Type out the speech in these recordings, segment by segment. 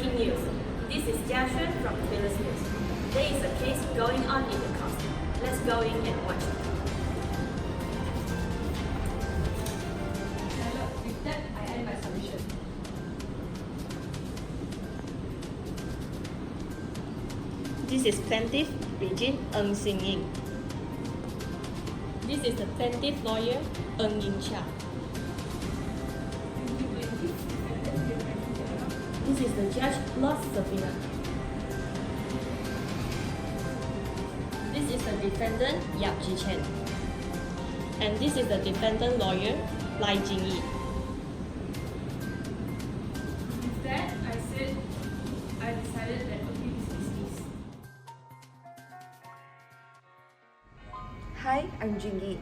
Breaking news. This is Jia Xuan from Taylor's News. There is a case going on in the court. Let's go in and watch it. With that, I end my submission. This is plaintiff Regine Sin Ying. This is the plaintiff lawyer, Ying Chia. This is the judge, Lord Sefena. This is the defendant, Yap Zhi Chen. And this is the defendant lawyer, Lai Jing Yi. With that, I decided that appeal is dismissed. Hi, I'm Ying Yi.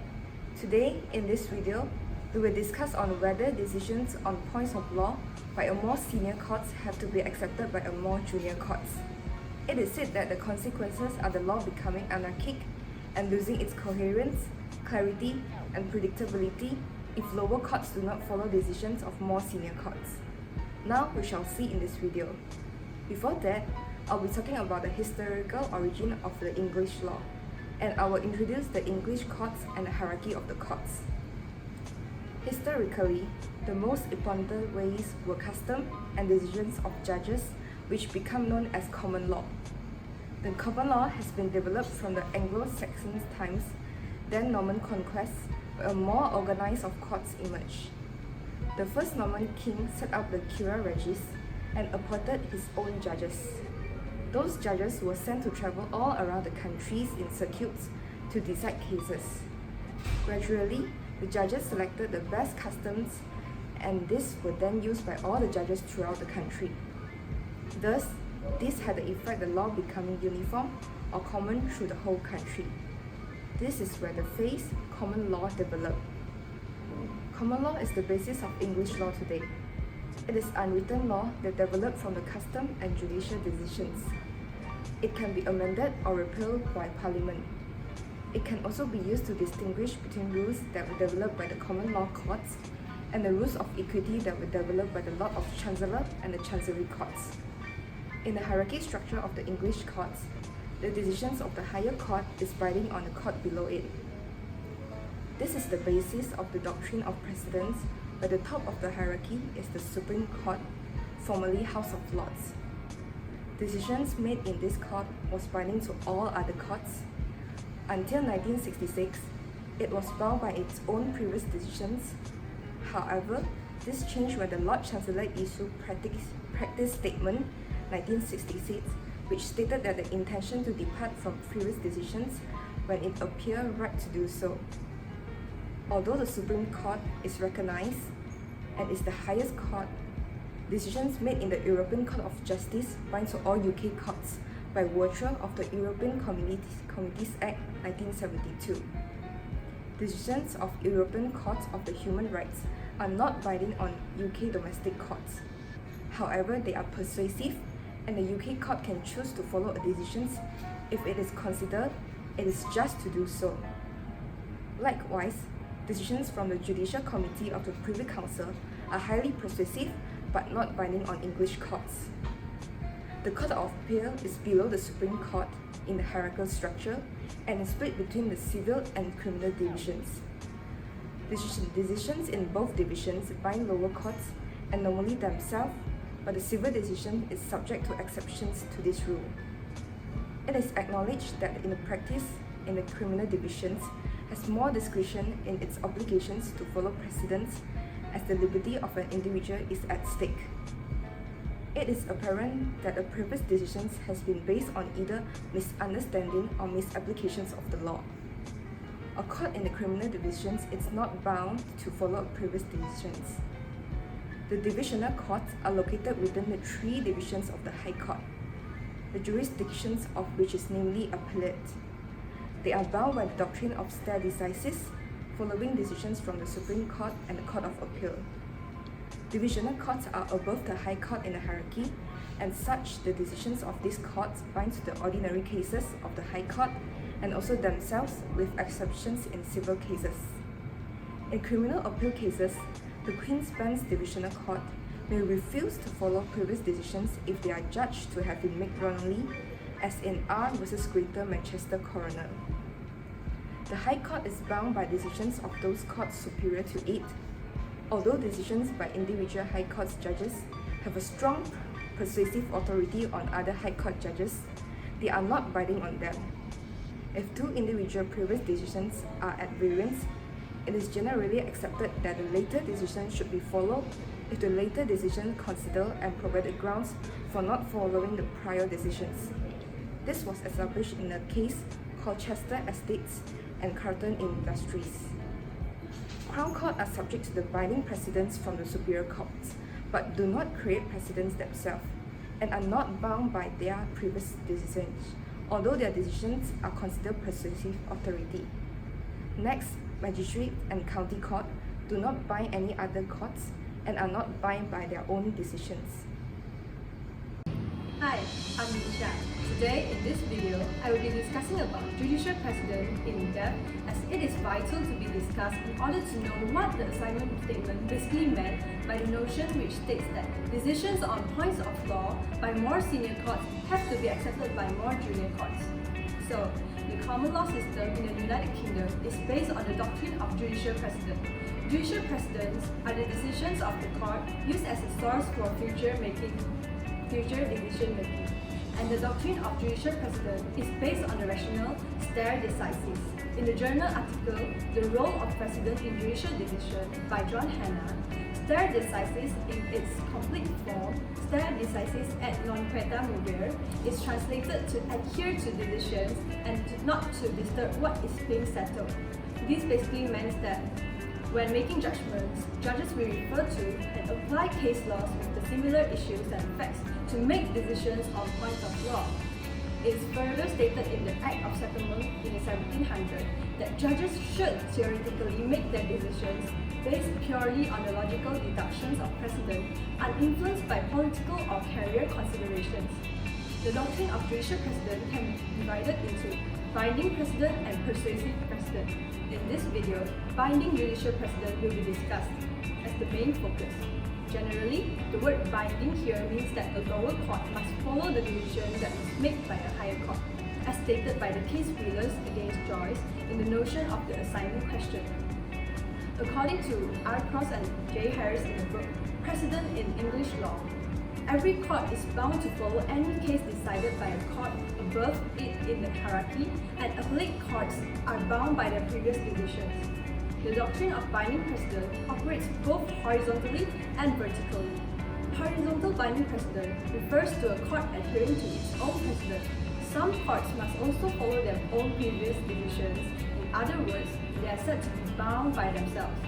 Today, in this video, we will discuss on whether decisions on points of law by a more senior courts have to be accepted by a more junior courts. It is said that the consequences are the law becoming anarchic and losing its coherence, clarity, and predictability if lower courts do not follow decisions of more senior courts. Now we shall see in this video. Before that, I'll be talking about the historical origin of the English law, and I will introduce the English courts and the hierarchy of the courts. Historically, the most important ways were custom and decisions of judges, which become known as common law. The common law has been developed from the Anglo-Saxon times, then Norman conquest, where a more organized of courts emerged. The first Norman king set up the Cura Regis and appointed his own judges. Those judges were sent to travel all around the countries in circuits to decide cases. Gradually, the judges selected the best customs, and these were then used by all the judges throughout the country. Thus, this had the effect of the law becoming uniform or common through the whole country. This is where the phrase common law developed. Common law is the basis of English law today. It is unwritten law that developed from the custom and judicial decisions. It can be amended or repealed by Parliament. It can also be used to distinguish between rules that were developed by the common law courts and the rules of equity that were developed by the Lord of Chancellor and the Chancery courts. In the hierarchy structure of the English courts, the decisions of the higher court is binding on the court below it. This is the basis of the doctrine of precedence, where the top of the hierarchy is the Supreme Court, formerly House of Lords. Decisions made in this court was binding to all other courts. Until 1966, it was bound by its own previous decisions. However, this changed when the Lord Chancellor issued Practice Statement 1966, which stated that the intention to depart from previous decisions when it appeared right to do so. Although the Supreme Court is recognized and is the highest court, decisions made in the European Court of Justice bind to all UK courts by virtue of the European Communities Act 1972. Decisions of European Courts of the Human Rights are not binding on UK domestic courts. However, they are persuasive, and the UK court can choose to follow a decision if it is considered it is just to do so. Likewise, decisions from the Judicial Committee of the Privy Council are highly persuasive but not binding on English courts. The Court of Appeal is below the Supreme Court in the hierarchical structure and is split between the civil and criminal divisions. Decisions in both divisions bind lower courts and normally themselves, but the civil decision is subject to exceptions to this rule. It is acknowledged that in the practice, in the criminal divisions, has more discretion in its obligations to follow precedents as the liberty of an individual is at stake. It is apparent that the previous decisions has been based on either misunderstanding or misapplications of the law. A court in the criminal divisions is not bound to follow previous decisions. The divisional courts are located within the three divisions of the High Court, the jurisdictions of which is namely appellate. They are bound by the doctrine of stare decisis, following decisions from the Supreme Court and the Court of Appeal. Divisional courts are above the High Court in the hierarchy, and such the decisions of these courts bind to the ordinary cases of the High Court and also themselves, with exceptions in civil cases. In criminal appeal cases, the Queen's Bench Divisional Court may refuse to follow previous decisions if they are judged to have been made wrongly, as in R versus Greater Manchester Coroner. The High Court is bound by decisions of those courts superior to it. Although decisions by individual High Court judges have a strong persuasive authority on other High Court judges, they are not binding on them. If two individual previous decisions are at variance, it is generally accepted that the later decision should be followed if the later decision considered and provided grounds for not following the prior decisions. This was established in a case called Chester Estates and Carlton Industries. Crown Court are subject to the binding precedents from the superior courts, but do not create precedents themselves, and are not bound by their previous decisions, although their decisions are considered persuasive authority. Next, magistrate and county court do not bind any other courts and are not bound by their own decisions. Hi, I'm Ying Chia. Today, in this video, I will be discussing about judicial precedent in depth, as it is vital to be discussed in order to know what the assignment statement basically meant by the notion which states that decisions on points of law by more senior courts have to be accepted by more junior courts. So, the common law system in the United Kingdom is based on the doctrine of judicial precedent. Judicial precedents are the decisions of the court used as a source for future decision making. And the doctrine of judicial precedent is based on the rationale stare decisis. In the journal article, The Role of Precedent in Judicial Decision by John Hanna, stare decisis in its complete form, stare decisis et non queta movere, is translated to adhere to decisions and not to disturb what is being settled. This basically means that when making judgments, judges will refer to and apply case laws with the similar issues and facts to make decisions on points of law. It is further stated in the Act of Settlement in 1700 that judges should theoretically make their decisions based purely on the logical deductions of precedent, uninfluenced by political or career considerations. The doctrine of judicial precedent can be divided into binding precedent and persuasive precedent. In this video, binding judicial precedent will be discussed as the main focus. Generally, the word binding here means that the lower court must follow the decision that was made by the higher court, as stated by the case Wheelers against Joyce in the notion of the assignment question. According to R. Cross and J. Harris in the book Precedent in English Law, every court is bound to follow any case decided by a court above it in the hierarchy, and appellate courts are bound by their previous decisions. The doctrine of binding precedent operates both horizontally and vertically. Horizontal binding precedent refers to a court adhering to its own precedent. Some courts must also follow their own previous decisions. In other words, they are said to be bound by themselves.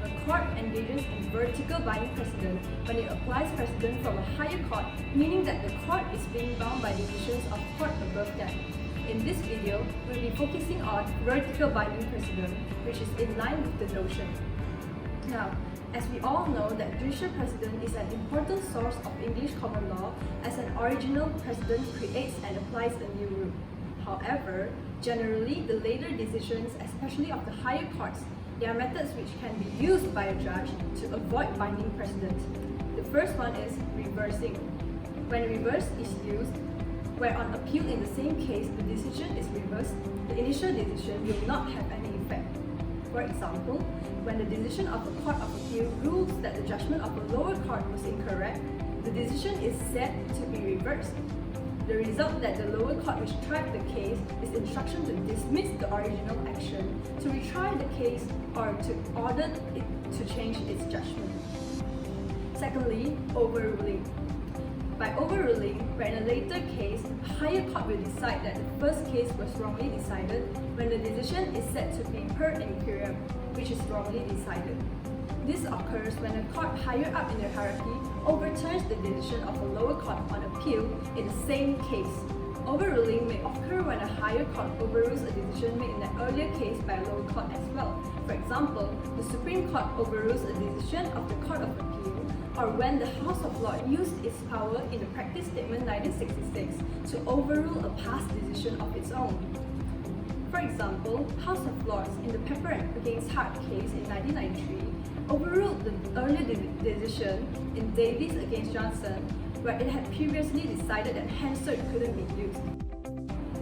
A court engages in vertical binding precedent when it applies precedent from a higher court, meaning that the court is being bound by decisions of court above them. In this video, we'll be focusing on vertical binding precedent, which is in line with the notion. Now, as we all know that judicial precedent is an important source of English common law, as an original precedent creates and applies a new rule. However, generally, the later decisions, especially of the higher courts, there are methods which can be used by a judge to avoid binding precedent. The first one is reversing. When reverse is used, where on appeal in the same case the decision is reversed, the initial decision will not have any effect. For example, when the decision of a court of appeal rules that the judgment of a lower court was incorrect, the decision is said to be reversed. The result that the lower court which tried the case is instruction to dismiss the original action, to retry the case, or to order it to change its judgment. Secondly, overruling. By overruling, where in a later case, a higher court will decide that the first case was wrongly decided when the decision is said to be per imperium, which is wrongly decided. This occurs when a court higher up in the hierarchy overturns the decision of a lower court on appeal in the same case. Overruling may occur when a higher court overrules a decision made in an earlier case by a lower court as well. For example, the Supreme Court overrules a decision of the Court of Appeal, or when the House of Lords used its power in the Practice Statement 1966 to overrule a past decision of its own. For example, House of Lords in the Pepper against Hart case in 1993 overruled the earlier decision in Davis against Johnson, where it had previously decided that Hansard couldn't be used.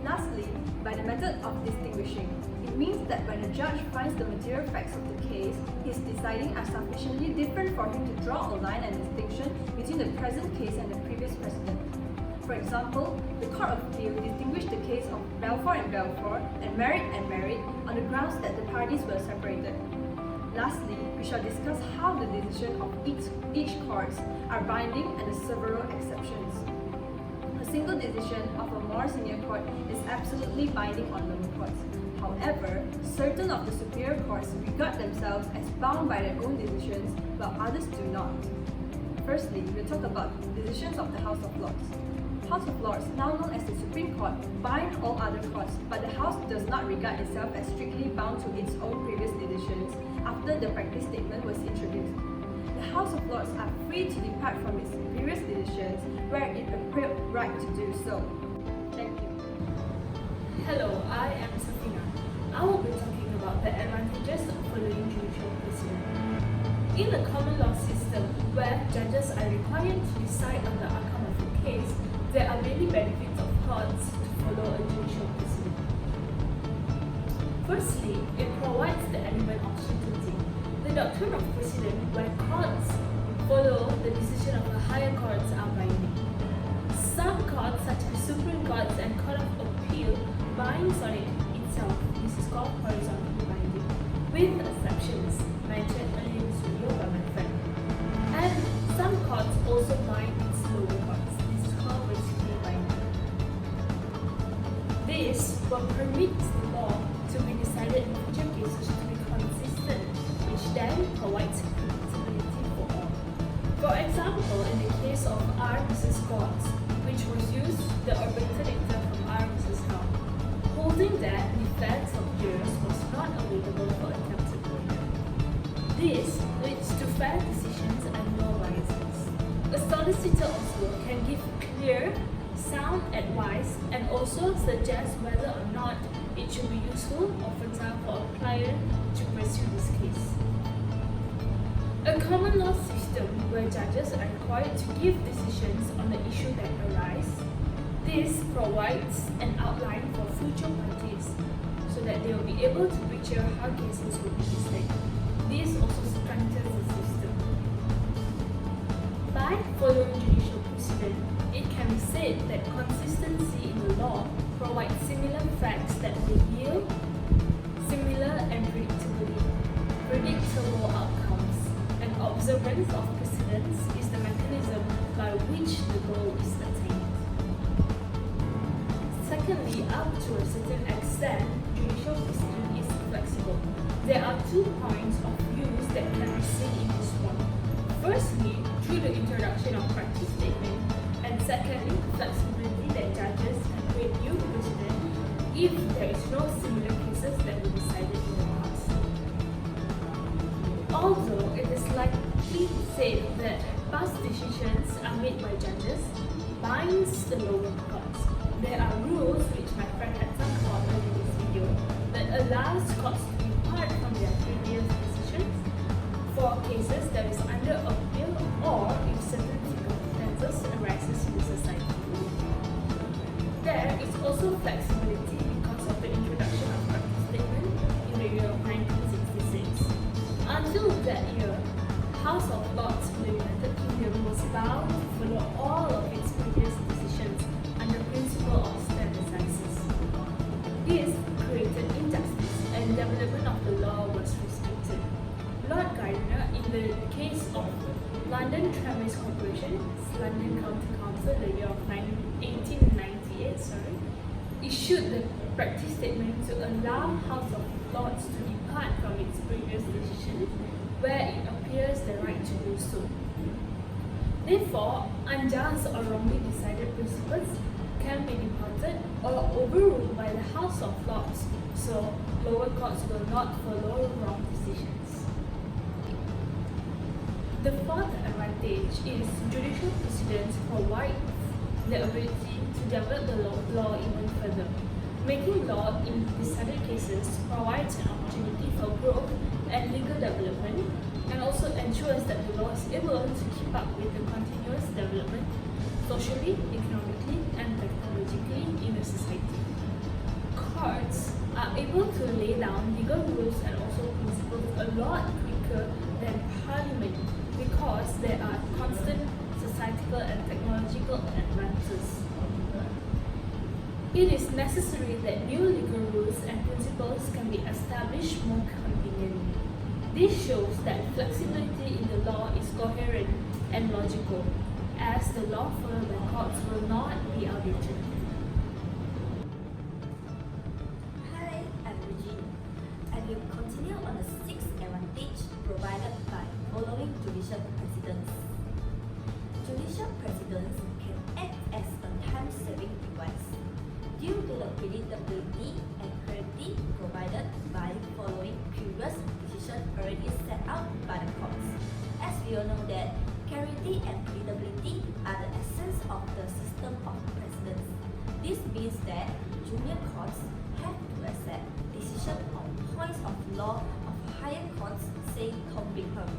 Lastly, by the method of distinguishing, it means that when a judge finds the material facts of the case he's deciding are sufficiently different for him to draw a line and distinction between the present case and the previous precedent. For example, the Court of Appeal distinguished the case of Balfour and Merritt on the grounds that the parties were separated. Lastly, we shall discuss how the decision of each courts are binding and the several exceptions. A single decision of a more senior court is absolutely binding on lower courts. However, certain of the superior courts regard themselves as bound by their own decisions, while others do not. Firstly, we'll talk about decisions of the House of Lords. House of Lords, now known as the Supreme Court, bind all other courts, but the House does not regard itself as strictly bound to its own previous decisions after the practice statement was introduced. The House of Lords are free to depart from its previous decisions where it appeared right to do so. Thank you. Hello, I am Sefena. I will be talking about the advantages of following judicial precedent. In a common law system where judges are required to decide on the outcome of a case, there are many benefits of courts to follow a judicial precedent. Firstly, it provides the element of certainty. The doctrine of precedent, where courts follow the decision of the higher courts, are binding. Some courts, such as Supreme Courts and Court of Appeal, binds on it itself. This is called horizontal binding, with exceptions mentioned earlier in this video by my friend. And some courts also bind its lower courts. This is called vertically binding. This will permit the law to be decided in future cases to be consistent, which then provides predictability for all. For example, in the case of R vs. Scott, which was used the arbiter dicta from R vs. Howe, holding that defense of jurors was not available for attempted murder. This leads to fair decisions and no biases. A solicitor also can give clear, sound advice and also suggest whether or not it should be useful or fertile for a client to pursue this case. A common law system where judges are required to give decisions on the issue that arise. This provides an outline for future parties so that they will be able to picture how cases will be decided. This also strengthens the system. By following judicial precedent, it can be said that consistency in the law provides similar facts that will yield similar and predictable outcomes, and observance of precedents is the mechanism by which the goal is attained. Secondly, up to a certain extent, judicial precedent is flexible. There are 2 points of views that can be seen in this one. Firstly, through the introduction of practice statement, and secondly, flexibility that judges can create new precedent if there is no similar cases that were decided in the past. Although it is likely said that past decisions are made by judges, binds the lower courts. There are rules which my friend had talked about earlier in this video that allows courts to depart from their previous decisions for cases that is under appeal or if certain circumstances arises in the society. There is also flexibility because of the introduction of practice statement in the year of 1966. Until that year, House of Lords in the United Kingdom was bound to follow all of its previous decisions under principle of stare decisis. This created injustice and development of the law was restricted. Lord Gardiner, in the case of London Tramways Corporation, London County Council, the year of 1898, issued the practice statement to allow House of Lords to depart from its previous decision where it appears the right to do so. Therefore, unjust or wrongly decided principles can be departed or overruled by the House of Lords, so lower courts will not follow wrong decisions. The fourth advantage is judicial precedents provide the ability to develop the law even further. Making law in decided cases provides an opportunity for growth and legal development and also ensures that the law is able to keep up with the continuous development socially, economically, and technologically in a society. Courts are able to lay down legal rules and also principles a lot quicker than Parliament because there are constant societal and technological advances. It is necessary that new legal rules and principles can be established more conveniently. This shows that flexibility in the law is coherent and logical, as the law followed by courts will not be outdated. Hi, I'm Eugene. I will continue on the sixth advantage provided by following judicial precedents. Judicial precedents can act as a time-saving device due to the predictability and clarity provided by following previous decisions already set out by the courts. As we all know that clarity and predictability are the essence of the system of precedents. This means that junior courts have to accept decisions on points of law of higher courts, say Birmingham.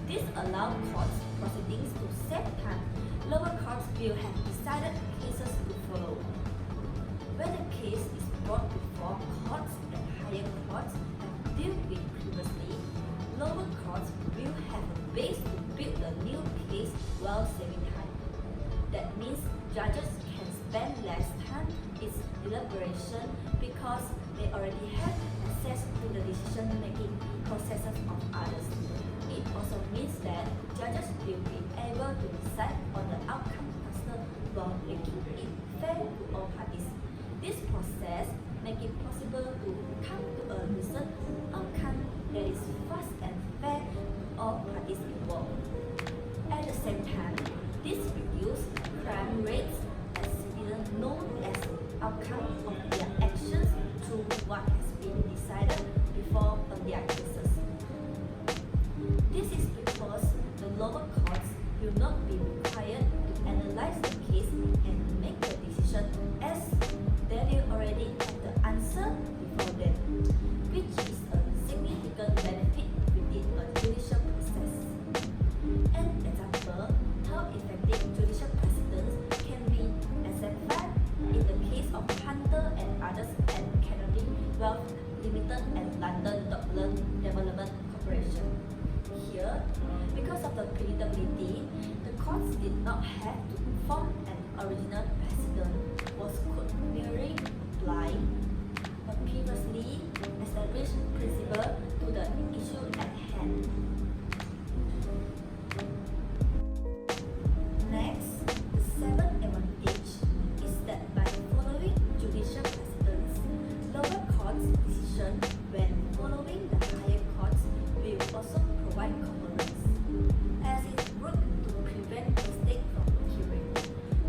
This allows courts proceedings to save time. Lower courts will have decided cases to follow. When a case is brought before courts and higher courts have dealt with previously, lower courts will have a base to build a new case while saving time. That means judges can spend less time in deliberation because they already have access to the decision-making processes of others. It also means that judges will be able to decide on the outcome faster while making it fair to all parties. This process makes it possible to come to a decent outcome that is fast and fair to all parties involved. At the same time, this reduces crime rates as citizens know as outcome of their actions through what has been decided before on their cases. This is because the lower courts will not be required to analyze the case and make the decision as they will already have the answer before them, which is a significant benefit within a judicial process. An example how effective judicial precedents can be exemplified in the case of Hunter and others at Kennedy Wealth Limited and London Dockland Development Corporation. Here, because of the predictability, the courts did not have to form an original precedent was could merely apply a previously established principle to the issue at hand. Next, the seventh advantage is that by following judicial precedents, lower courts' decision when following the higher courts will also provide coherence, as it works to prevent mistakes from occurring.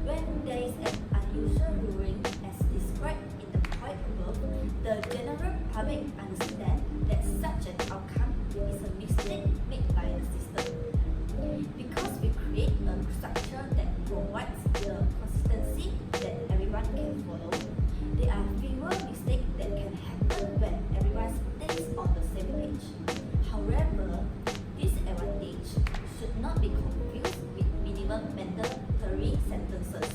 When there is an unusual ruling as described in the point above, the general public understands that such an outcome is a mistake made by the system. Because we create a structure that provides the consistency that everyone can follow, there are fewer mistakes that can happen when everyone stays on the same page. However, this advantage should not be confused with minimum mandatory sentences,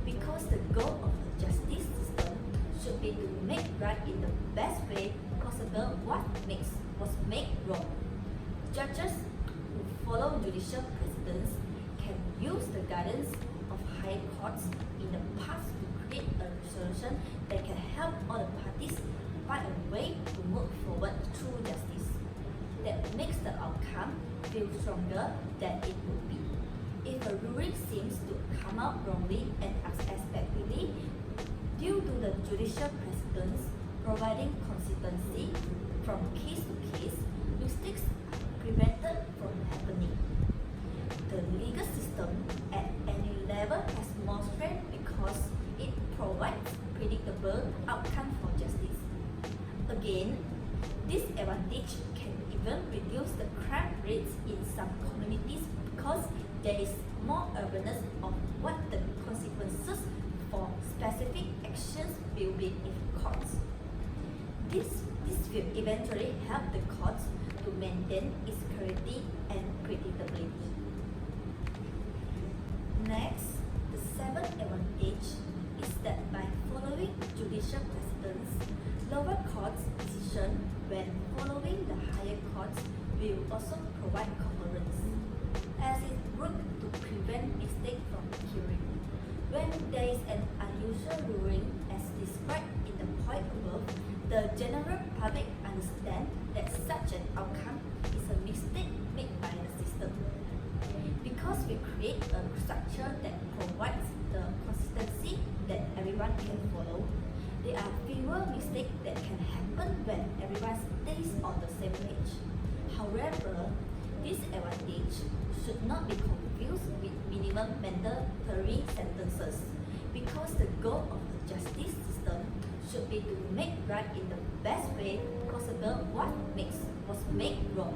because the goal of the justice system should be to make right in the best way possible what was made wrong. Judges who follow judicial precedents can use the guidance of high courts in the past to create a solution that can help all the parties find a way to move forward through justice that makes the outcome feel stronger than it would be. If a ruling seems to come out wrongly and unexpectedly due to the judicial precedents providing consistency from case to case, mistakes are prevented from happening. The legal system at any level has more strength because it provides predictable outcome for justice. Again, this advantage can even reduce the crime rates in some communities because there is more awareness of what the consequences for specific actions will be in courts. This will eventually help the courts to maintain its clarity and predictability. Next, the seventh advantage is that by following judicial precedents, lower courts' decision when following the higher courts will also provide coherence, as it works to prevent mistakes from occurring. When there is an unusual ruling as described in the point above, the general public understands that such an outcome is a mistake made by the system. Because we create a structure that provides the consistency that everyone can follow, there are fewer mistakes that can happen when everyone stays on the same page. However, this advantage should not be confused with minimum mandatory sentences, because the goal of the justice system should be to make right in the best way possible what was made wrong.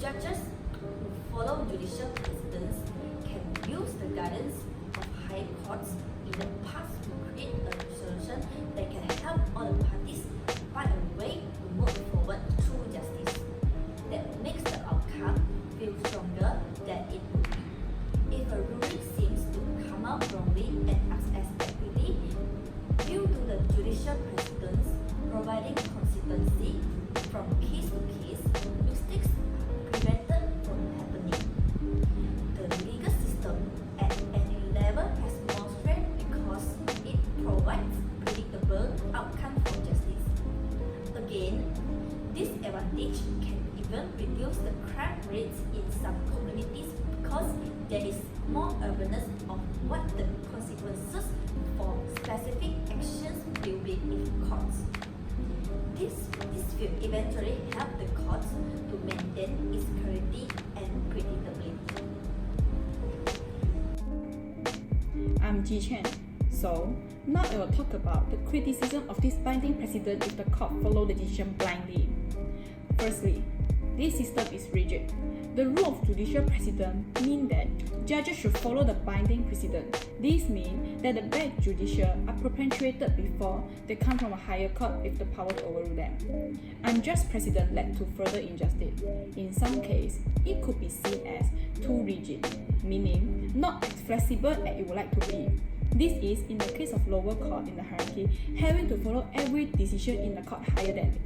Judges who follow judicial precedents can use the guidance of high courts in the past to create a solution that can help all the parties find a way to move forward through justice that makes the outcome feel stronger than it would be if a ruling seems to come out wrongly and unexpectedly. Due to the judicial precedents providing consistency from case to case, mistakes are prevented from happening. The legal system at any level has more strength because it provides predictable outcome for justice. Again, this advantage can even reduce the crime rates in some communities because there is more awareness of what the consequences for specific actions will be in courts. This will eventually help the courts to maintain its clarity and predictability. I'm Jia Xuan. So, now I will talk about the criticism of this binding precedent if the court follow the decision blindly. Firstly, this system is rigid. The rule of judicial precedent means that judges should follow the binding precedent. This means that the bad judicial are perpetuated before they come from a higher court with the power to overrule them. Unjust precedent led to further injustice. In some cases, it could be seen as too rigid, meaning not as flexible as it would like to be. This is in the case of lower court in the hierarchy having to follow every decision in the court higher than it.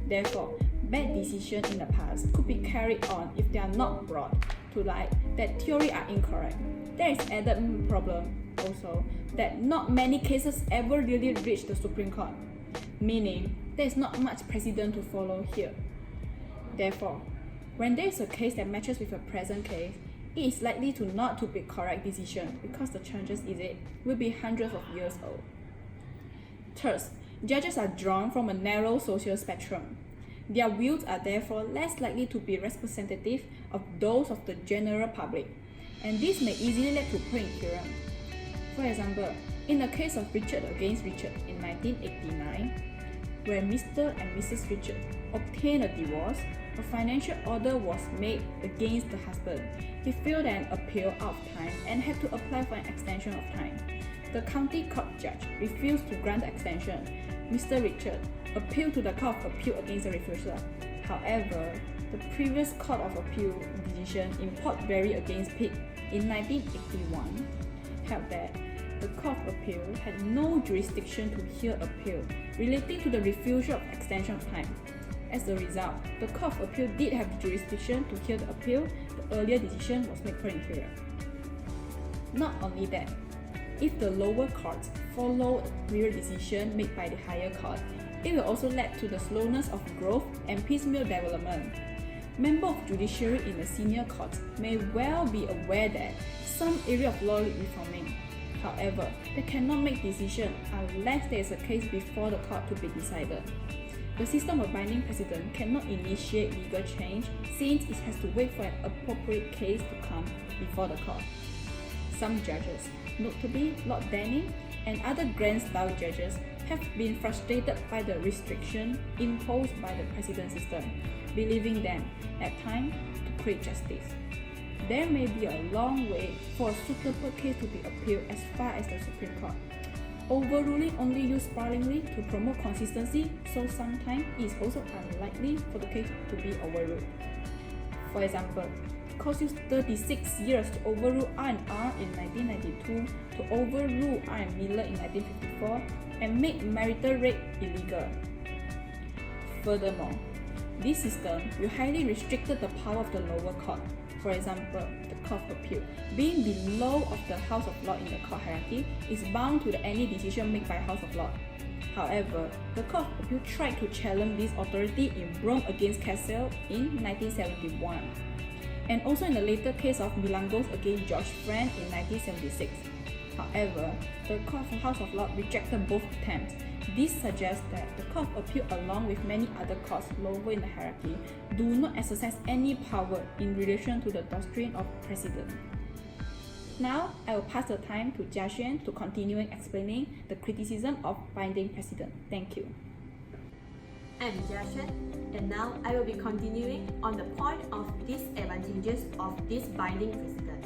Therefore, bad decisions in the past could be carried on if they are not brought to light that theory are incorrect. There is added problem also that not many cases ever really reach the Supreme Court, meaning there is not much precedent to follow here. Therefore, when there is a case that matches with a present case, it is likely to not to be correct decision because the chances is it will be hundreds of years old. Third, judges are drawn from a narrow social spectrum. Their views are therefore less likely to be representative of those of the general public, and this may easily lead to poor incoherence. For example, in the case of Richard against Richard in 1989, where Mr. and Mrs. Richard obtained a divorce, a financial order was made against the husband. He failed an appeal out of time and had to apply for an extension of time. The county court judge refused to grant the extension. Mr. Richard appealed to the Court of Appeal against the refusal. However, the previous Court of Appeal decision in Port Berry against Pitt in 1981 held that the Court of Appeal had no jurisdiction to hear appeal relating to the refusal of extension of time. As a result, the Court of Appeal did have the jurisdiction to hear the appeal. The earlier decision was made per inferior. Not only that, if the lower courts follow the previous decision made by the higher court, it will also lead to the slowness of growth and piecemeal development. Members of judiciary in the senior courts may well be aware that some area of law need reforming. However, they cannot make decisions unless there is a case before the court to be decided. The system of binding precedent cannot initiate legal change since it has to wait for an appropriate case to come before the court. Some judges, notably Lord Denning and other grand-style judges, have been frustrated by the restriction imposed by the precedent system, believing them, at times, to create justice. There may be a long way for a suitable case to be appealed as far as the Supreme Court. Overruling only used sparingly to promote consistency, so sometimes it is also unlikely for the case to be overruled. For example, it cost you 36 years to overrule R&R in 1992, to overrule R and Miller in 1954, and make marital rape illegal. Furthermore, this system will highly restricted the power of the lower court. For example, the Court of Appeal, being below of the House of Lords in the court hierarchy, is bound to any decision made by House of Lords. However, the Court of Appeal tried to challenge this authority in Brown against Castle in 1971, and also in the later case of Milangos against George Friend in 1976. However, the House of Lords rejected both attempts. This suggests that the Court of Appeal, along with many other courts lower in the hierarchy, do not exercise any power in relation to the doctrine of precedent. Now, I will pass the time to Jia Xuan to continue explaining the criticism of binding precedent. Thank you. I'm Jia Xuan, and now I will be continuing on the point of disadvantages of this binding precedent.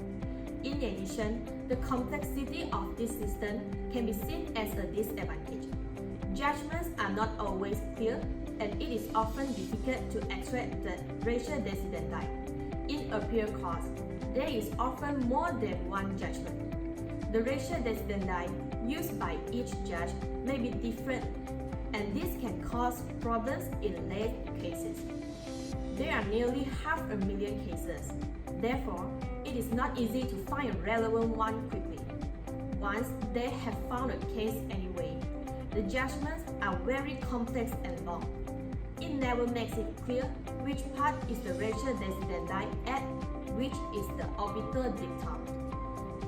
In addition, the complexity of this system can be seen as a disadvantage. Judgments are not always clear, and it is often difficult to extract the ratio decidendi. In appeal courts, there is often more than one judgment. The ratio decidendi used by each judge may be different, and this can cause problems in late cases. There are nearly 500,000 cases. Therefore, it is not easy to find a relevant one quickly. Once they have found a case anyway, the judgments are very complex and long. It never makes it clear which part is the ratio decidendi and which is the obiter dictum.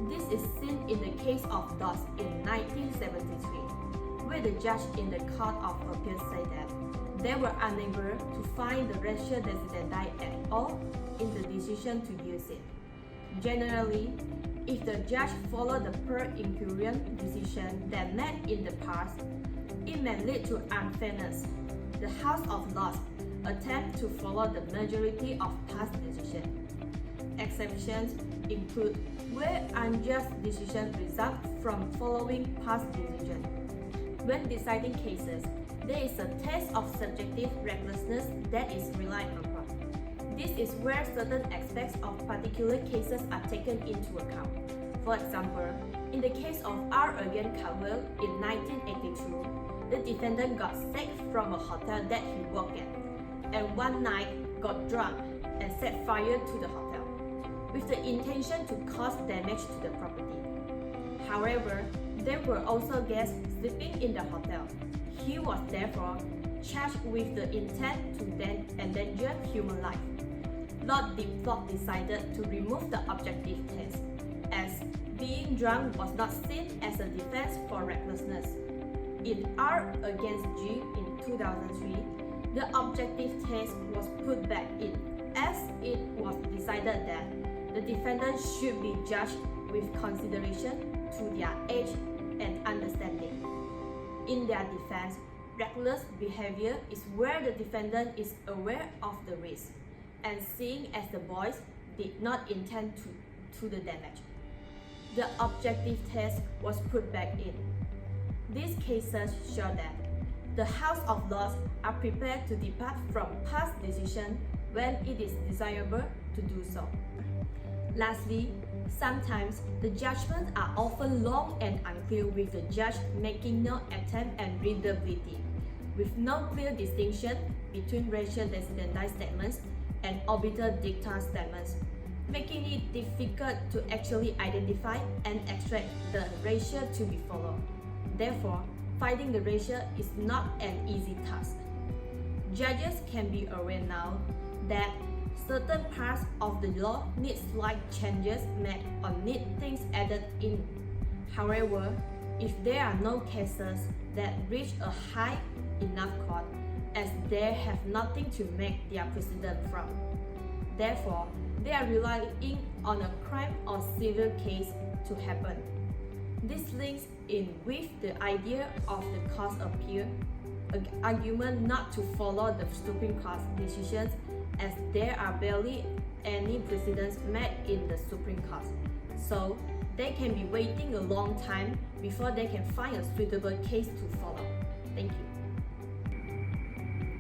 This is seen in the case of Doss in 1973, where the judge in the Court of Appeal said that they were unable to find the ratio decidendi at all in the decision to use it. Generally, if the judge followed the per incurrent decision that made in the past, it may lead to unfairness. The House of Lords attempt to follow the majority of past decisions. Exceptions include where unjust decisions result from following past decisions. When deciding cases, there is a test of subjective recklessness that is relied upon. This is where certain aspects of particular cases are taken into account. For example, in the case of R against Caldwell in 1982, the defendant got sick from a hotel that he worked at, and one night got drunk and set fire to the hotel, with the intention to cause damage to the property. However, there were also guests sleeping in the hotel. He was therefore charged with the intent to endanger human life. Lord Diplock decided to remove the objective test, as being drunk was not seen as a defense for recklessness. In R against G in 2003, the objective test was put back in, as it was decided that the defendant should be judged with consideration to their age and understanding. In their defense, reckless behavior is where the defendant is aware of the risk and seeing as the boys did not intend to the damage. The objective test was put back in. These cases show that the House of Lords are prepared to depart from past decisions when it is desirable to do so. Lastly, sometimes the judgments are often long and unclear, with the judge making no attempt at readability, with no clear distinction between ratio decidendi statements and obiter dicta statements, making it difficult to actually identify and extract the ratio to be followed. Therefore, finding the ratio is not an easy task. Judges can be aware now that certain parts of the law need slight changes made or need things added in. However, if there are no cases that reach a high enough court, as they have nothing to make their precedent from. Therefore, they are relying on a crime or civil case to happen. This links in with the idea of the Court of Appeal, an argument not to follow the Supreme Court's decisions, as there are barely any precedents made in the Supreme Court. So, they can be waiting a long time before they can find a suitable case to follow. Thank you.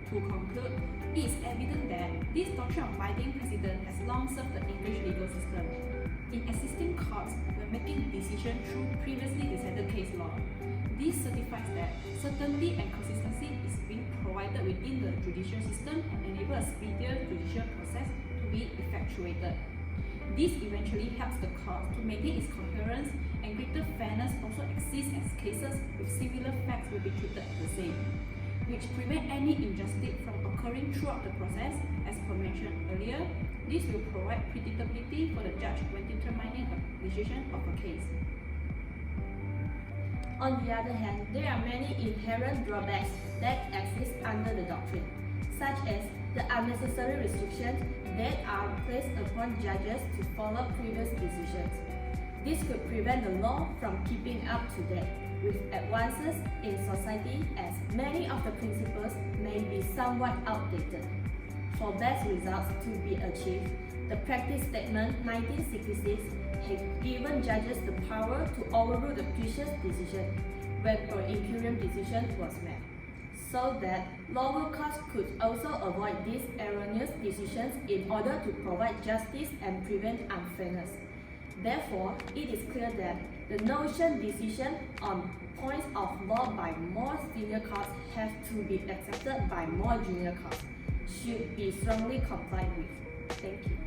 To conclude, it is evident that this doctrine of binding precedent has long served the English legal system. In existing courts, when making decisions through previously decided case law, this certifies that certainty and consistency is being provided within the judicial system and enable a speedier judicial process to be effectuated. This eventually helps the court to maintain its coherence, and greater fairness also exists as cases with similar facts will be treated the same, which prevent any injustice from occurring throughout the process. As per mentioned earlier, this will provide predictability for the judge when determining a decision of a case. On the other hand, there are many inherent drawbacks that exist under the doctrine, such as the unnecessary restrictions that are placed upon judges to follow previous decisions. This could prevent the law from keeping up to date with advances in society, as many of the principles may be somewhat outdated. For best results to be achieved, the Practice Statement 1966 had given judges the power to overrule the previous decision when pro imperium decision was made, so that lower courts could also avoid these erroneous decisions in order to provide justice and prevent unfairness. Therefore, it is clear that the notion decision on points of law by more senior courts have to be accepted by more junior courts should be strongly complied with. Thank you.